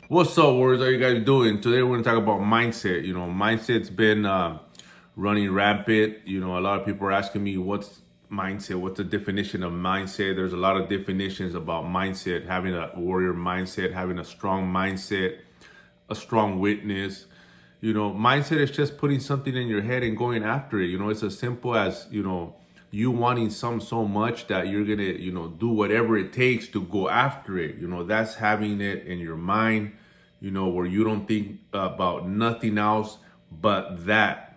What's up, warriors? How you guys doing? Today we're going to talk about mindset. Mindset's been running rampant. A lot of people are asking me what's mindset, what's the definition of mindset. There's a lot of definitions about mindset, having a warrior mindset, having a strong mindset, a strong witness. Mindset is just putting something in your head and going after it. It's as simple as, you wanting something so much that you're going to, do whatever it takes to go after it. That's having it in your mind, where you don't think about nothing else but that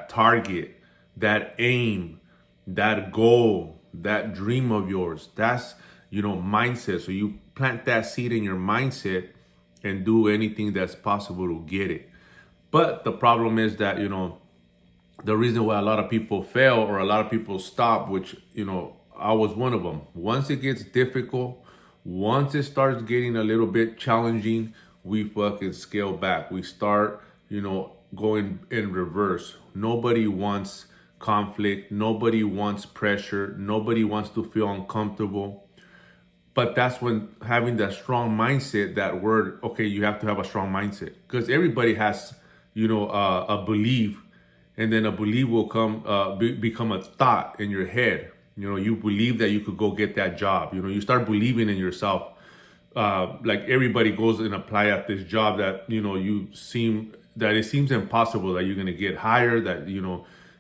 target, that aim, that goal, that dream of yours. That's, mindset. So you plant that seed in your mindset and do anything that's possible to get it. But the problem is that, the reason why a lot of people fail or a lot of people stop, which, I was one of them. Once it gets difficult, once it starts getting a little bit challenging, we fucking scale back. We start, going in reverse. Nobody wants conflict. Nobody wants pressure. Nobody wants to feel uncomfortable. But that's when having that strong mindset, that word, okay, you have to have a strong mindset because everybody has, a belief, and then a belief will become a thought in your head. You believe that you could go get that job. You start believing in yourself. Like everybody goes and apply at this job that, it seems impossible that you're going to get hired, that,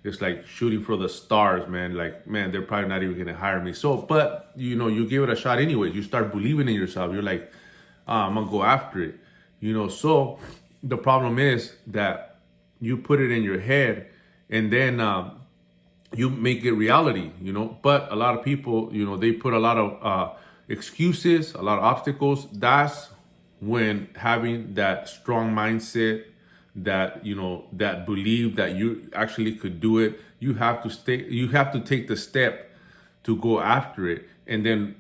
it's like shooting for the stars, man. Like, man, they're probably not even going to hire me. So, but, you give it a shot anyways. You start believing in yourself. You're like, I'm going to go after it. So the problem is that you put it in your head and then you make it reality, But a lot of people, they put a lot of excuses, a lot of obstacles. That's when having that strong mindset, that that belief that you actually could do it, you have to take the step to go after it. And then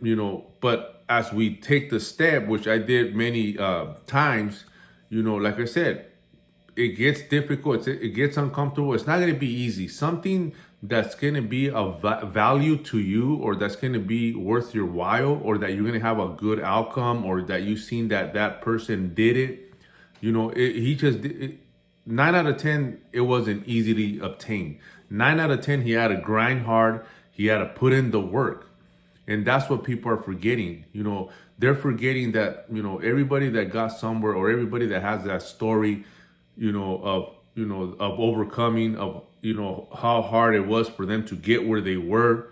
but as we take the step, which I did many times, like I said, it gets difficult, it gets uncomfortable. It's not going to be easy. Something that's going to be of value to you, or that's going to be worth your while, or that you're going to have a good outcome, or that you've seen that person did it. He just did it. 9 out of 10, it wasn't easily obtained. 9 out of 10, he had to grind hard. He had to put in the work. And that's what people are forgetting. They're forgetting that, everybody that got somewhere, or everybody that has that story, of overcoming, of, how hard it was for them to get where they were.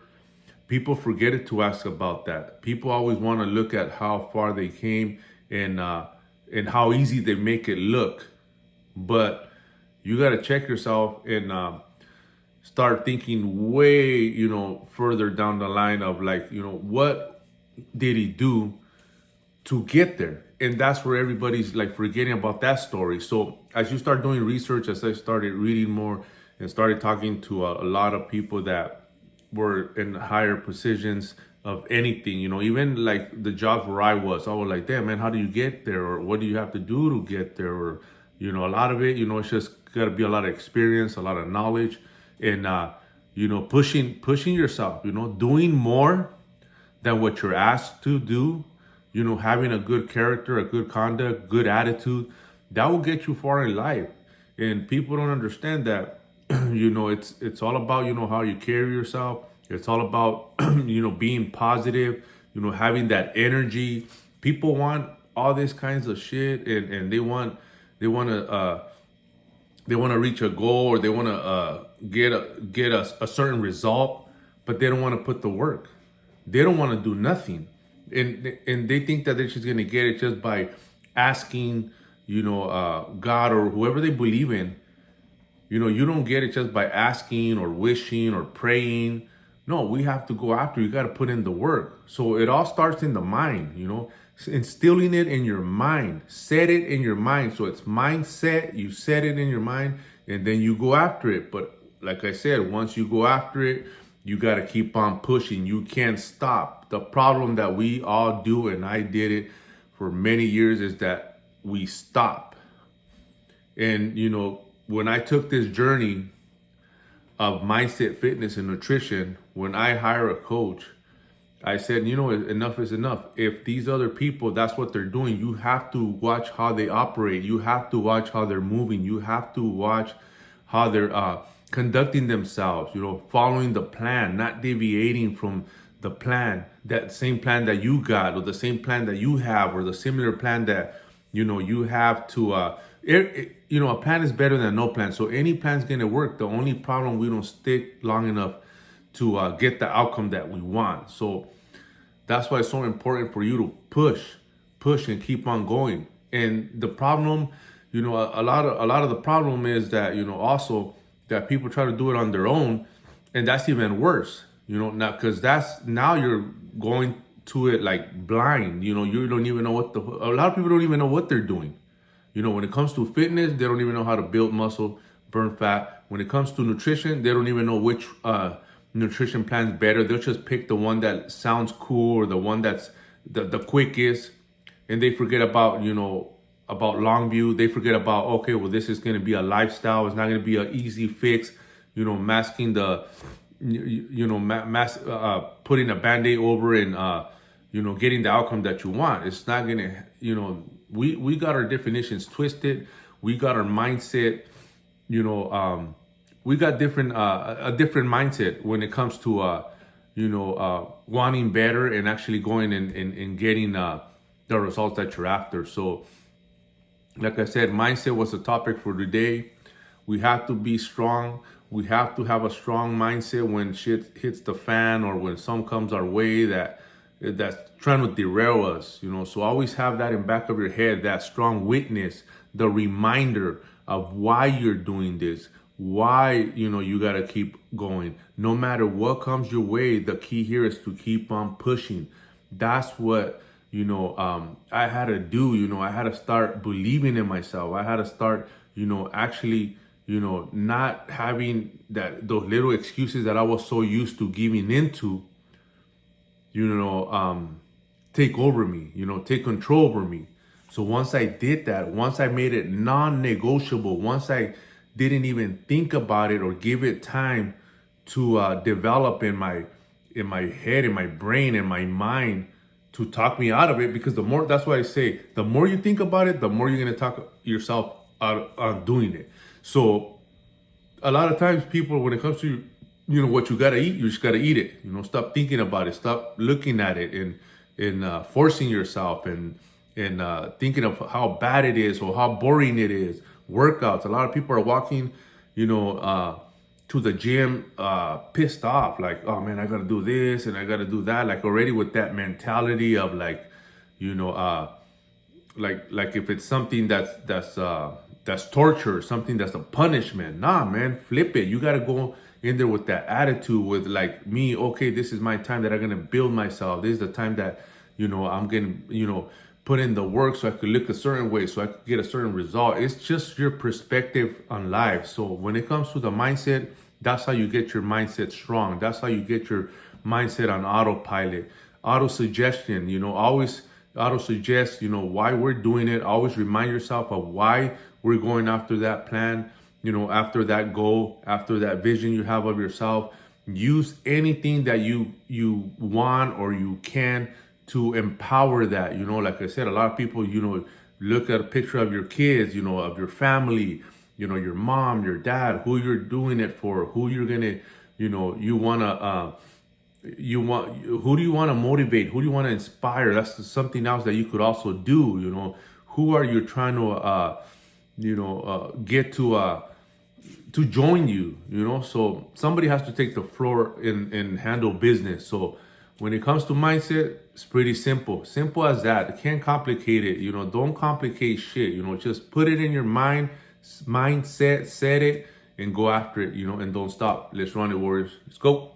People forget it to ask about that. People always want to look at how far they came and how easy they make it look. But you got to check yourself and start thinking way, further down the line of like, what did he do to get there? And that's where everybody's like forgetting about that story. So as you start doing research, as I started reading more and started talking to a lot of people that were in higher positions of anything, even like the jobs where I was like, damn, man, how do you get there? Or what do you have to do to get there? Or, a lot of it, it's just got to be a lot of experience, a lot of knowledge, and, pushing yourself, doing more than what you're asked to do, having a good character, a good conduct, good attitude, that will get you far in life. And people don't understand that, it's all about, how you carry yourself. It's all about, being positive, having that energy. People want all these kinds of shit, and they want to reach a goal, or they want to get a certain result, but they don't want to put the work. They don't want to do nothing, and they think that they're just gonna get it just by asking, God or whoever they believe in. You don't get it just by asking or wishing or praying. No, we have to go after. You got to put in the work. So it all starts in the mind. Instilling it in your mind. Set it in your mind. So it's mindset. You set it in your mind, and then you go after it. But like I said, once you go after it, you got to keep on pushing. You can't stop. The problem that we all do, and I did it for many years, is that we stop. And, when I took this journey of mindset, fitness, and nutrition, when I hire a coach, I said, you know, enough is enough. If these other people, that's what they're doing, you have to watch how they operate. You have to watch how they're moving. You have to watch how they're conducting themselves, you know, following the plan, not deviating from the plan, that same plan that you got, or the same plan that you have, or the similar plan that, you know, you have to, you know, a plan is better than no plan. So any plan's going to work. The only problem, we don't stick long enough to get the outcome that we want. So that's why it's so important for you to push and keep on going. And the problem, you know, a lot of the problem is that, you know, also that people try to do it on their own, and that's even worse, you know, now, because now you're going to it like blind. You know, you don't even know a lot of people don't even know what they're doing. You know, when it comes to fitness, they don't even know how to build muscle, burn fat. When it comes to nutrition, they don't even know which nutrition plan's better. They'll just pick the one that sounds cool, or the one that's the quickest, and they forget about, you know, about long view. They forget about, okay, well, this is going to be a lifestyle. It's not going to be an easy fix, you know, masking the, you know, putting a Band-Aid over and, you know, getting the outcome that you want. It's not going to, you know, we got our definitions twisted. We got our mindset, you know, we got different, a different mindset when it comes to, you know, wanting better and actually going and getting the results that you're after. So, like I said, mindset was the topic for today. We have to be strong. We have to have a strong mindset when shit hits the fan, or when some comes our way that's trying to derail us, you know. So always have that in back of your head, that strong witness, the reminder of why you're doing this, why, you know, you got to keep going. No matter what comes your way, the key here is to keep on pushing. That's what, you know, I had to do. You know, I had to start believing in myself. I had to start, you know, actually, you know, not having those little excuses that I was so used to giving into, you know, take over me, you know, take control over me. So once I did that, once I made it non-negotiable, once I didn't even think about it or give it time to develop in my head, in my brain, in my mind, to talk me out of it. Because the more, that's why I say, the more you think about it, the more you're going to talk yourself out on doing it. So a lot of times people, when it comes to, you know, what you got to eat, you just got to eat it. You know, stop thinking about it. Stop looking at it and forcing yourself and thinking of how bad it is or how boring it is. Workouts. A lot of people are walking, you know, to the gym pissed off, like, oh man, I gotta do this and I gotta do that, like already with that mentality of like, you know, like if it's something that's torture, something that's a punishment. Nah, man, flip it. You gotta go in there with that attitude, with like, me, okay, this is my time that I'm gonna build myself. This is the time that, you know, I'm gonna, you know, put in the work so I could look a certain way, so I could get a certain result. It's just your perspective on life. So when it comes to the mindset, that's how you get your mindset strong. That's how you get your mindset on autopilot. Auto suggestion, you know, always auto suggest, you know, why we're doing it. Always remind yourself of why we're going after that plan, you know, after that goal, after that vision you have of yourself. Use anything that you want or you can to empower that. You know, like I said, a lot of people, you know, look at a picture of your kids, you know, of your family, you know, your mom, your dad, who you're doing it for, who you're gonna, you know, who do you want to motivate, who do you want to inspire. That's something else that you could also do. You know, who are you trying to get to join you, you know. So somebody has to take the floor and handle business. So when it comes to mindset, it's pretty simple as that. You can't complicate it, you know. Don't complicate shit, you know. Just put it in your mindset, set it, and go after it, you know, and don't stop. Let's run it, Warriors. Let's go.